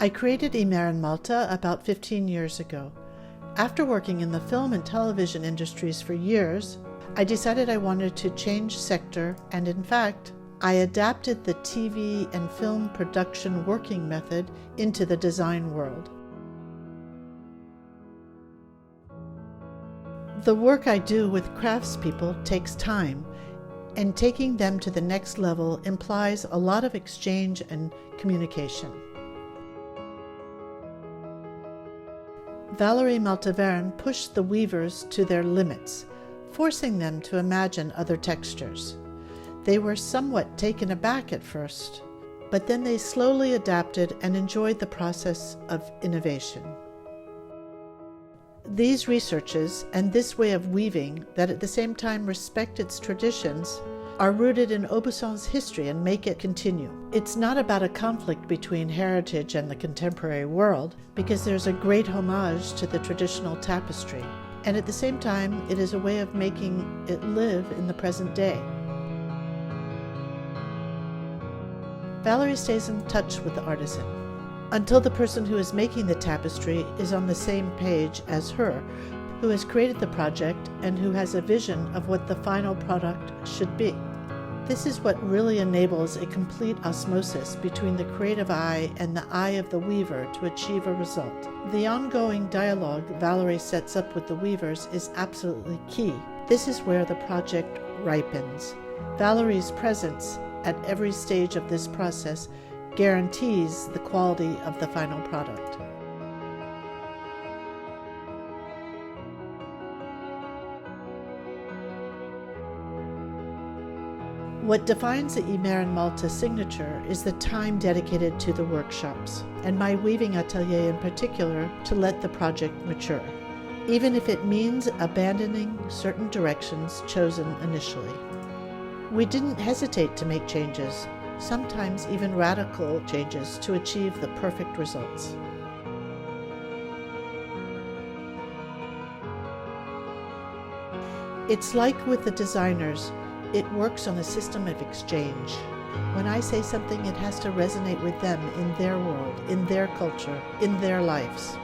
I created YMER&MALTA about 15 years ago. After working in the film and television industries for years, I decided I wanted to change sector, and in fact, I adapted the TV and film production working method into the design world. The work I do with craftspeople takes time, and taking them to the next level implies a lot of exchange and communication. Valérie Maltaverne pushed the weavers to their limits, forcing them to imagine other textures. They were somewhat taken aback at first, but then they slowly adapted and enjoyed the process of innovation. These researches and this way of weaving that at the same time respect its traditions are rooted in Aubusson's history and make it continue. It's not about a conflict between heritage and the contemporary world, because there's a great homage to the traditional tapestry, and at the same time it is a way of making it live in the present day. Valérie stays in touch with the artisan until the person who is making the tapestry is on the same page as her, who has created the project and who has a vision of what the final product should be. This is what really enables a complete osmosis between the creative eye and the eye of the weaver to achieve a result. The ongoing dialogue Valérie sets up with the weavers is absolutely key. This is where the project ripens. Valérie's presence at every stage of this process guarantees the quality of the final product. What defines the YMER&MALTA signature is the time dedicated to the workshops, and my weaving atelier in particular, to let the project mature, even if it means abandoning certain directions chosen initially. We didn't hesitate to make changes, sometimes even radical changes, to achieve the perfect results. It's like with the designers, it works on a system of exchange. When I say something, it has to resonate with them in their world, in their culture, in their lives.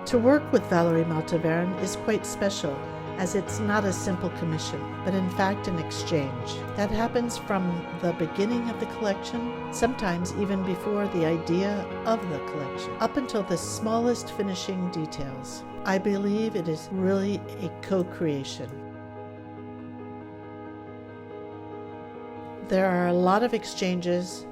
To work with Valérie Maltaverne is quite special, as it's not a simple commission, but in fact an exchange. That happens from the beginning of the collection, sometimes even before the idea of the collection, up until the smallest finishing details. I believe it is really a co-creation. There are a lot of exchanges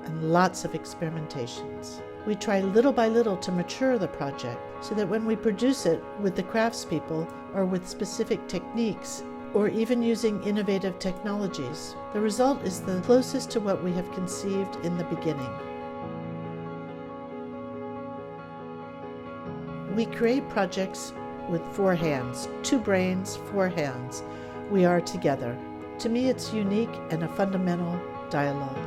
and lots of experimentations. We try little by little to mature the project so that when we produce it with the craftspeople or with specific techniques, or even using innovative technologies, the result is the closest to what we have conceived in the beginning. We create projects with 4 hands, 2 brains, 4 hands. We are together. To me, it's unique and a fundamental dialogue.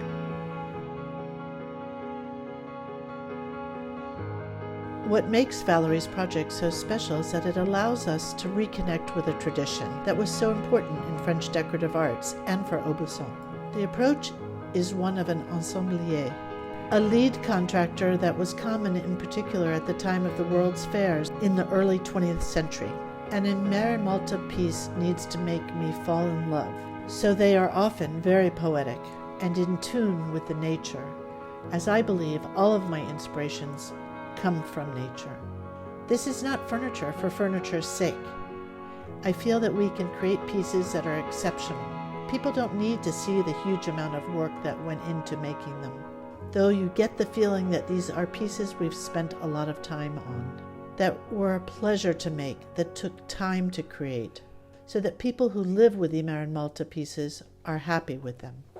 What makes Valérie's project so special is that it allows us to reconnect with a tradition that was so important in French decorative arts and for Aubusson. The approach is one of an ensemblier, a lead contractor that was common in particular at the time of the World's Fairs in the early 20th century. An YMER&MALTA piece needs to make me fall in love, so they are often very poetic and in tune with the nature, as I believe all of my inspirations come from nature. This is not furniture for furniture's sake. I feel that we can create pieces that are exceptional. People don't need to see the huge amount of work that went into making them, though you get the feeling that these are pieces we've spent a lot of time on, that were a pleasure to make, that took time to create, so that people who live with YMER&MALTA pieces are happy with them.